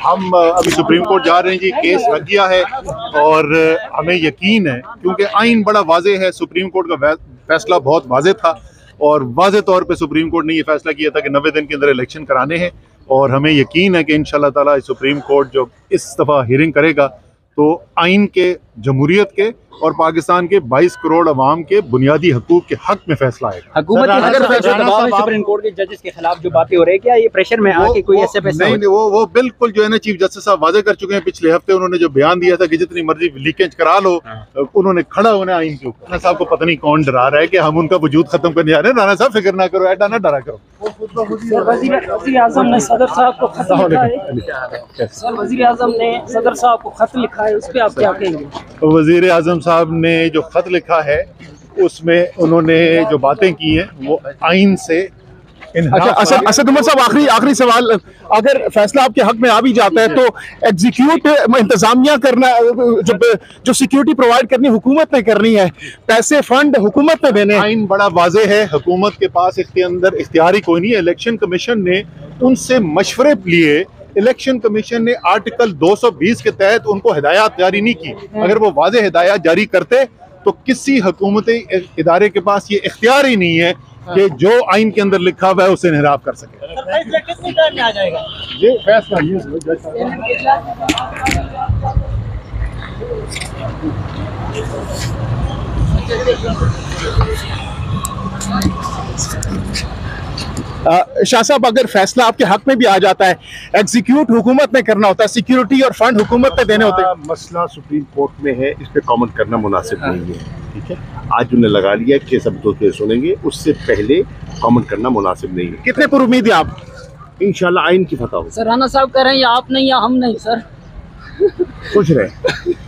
हम अभी supreme court जा रहे हैं जी, केस लग गया है और हमें यकीन है क्योंकि आइन बड़ा वाजे है, सुप्रीम कोर्ट का फैसला बहुत वाजे था और वाजे तौर पे सुप्रीम कोर्ट ने ये फैसला किया था कि 90 दिन के अंदर इलेक्शन कराने हैं और हमें यकीन है कि इंशाल्लाह ताला सुप्रीम कोर्ट जो इस दफ़ा हियरिंग करेगा तो आइन के, जमहूरियत के और पाकिस्तान के 22 करोड़ अवाम के बुनियादी हकूक के हक में फैसला आएगा। हुकूमत सुप्रीम कोर्ट के जजेस के खिलाफ जो बातें हो रही है, क्या ये प्रेशर में आके कोई ऐसे फैसला? नहीं, वो बिल्कुल जो है ना, चीफ जस्टिस साहब वाजे कर चुके हैं। पिछले हफ्ते उन्होंने जो बयान दिया था कि जितनी मर्जी लीकेज करा लो, उन्होंने खड़ा होना आइन के ऊपर। राना साहब को पता नहीं कौन डरा रहा है कि हम उनका वजूद खत्म करने जा रहे हैं। राना साहब फिक्र ना करो, ऐसा ना डरा करो। वज़ीर आज़म ने सदर साहब को खत लिखा है। सर, वज़ीर आज़म ने सदर साहब को खत लिखा है, उस पर आप क्या कहेंगे? वज़ीर आज़म साहब ने जो खत लिखा है उसमें उन्होंने जो बातें की हैं वो आइन से। अच्छा असद उमर साहब, आखिरी सवाल, अगर फैसला आपके हक में आ भी जाता है तो एग्जीक्यूट इंतजामिया करना, जो सिक्योरिटी प्रोवाइड करनी हुकूमत ने करनी है, पैसे फंड हुकूमत ने देने। आइन बड़ा वाजे है, हुकूमत के पास इसके अंदर इख्तियार ही कोई नहीं है। इलेक्शन कमीशन ने उनसे मशवरे लिए, इलेक्शन कमीशन ने आर्टिकल 220 के तहत उनको हिदायत जारी नहीं की। अगर वो वाजे हिदायत जारी करते तो किसी हुकूमती इदारे के पास ये इख्तियार ही नहीं है कि जो आइन के अंदर लिखा हुआ है उसे इन्हिराफ कर सके। कितनी टाइम में आ जाएगा ये फैसला शाह साहब, अगर फैसला आपके हक में भी आ जाता है, एग्जीक्यूट हुकूमत ने करना होता है, सिक्योरिटी और फंड हुकूमत ने देने होते हैं। मसला सुप्रीम कोर्ट में है, इस पे कमेंट करना मुनासिब नहीं है। ठीक है, आज उन्हें लगा लिया कि सब दो केस सुनेंगे, उससे पहले कमेंट करना मुनासिब नहीं है। कितने पर उम्मीद है आप? इंशाल्लाह आइन की फतह हो। सर, राना साहब कह रहे हैं या आप नहीं या हम नहीं। सर, खुश रहे।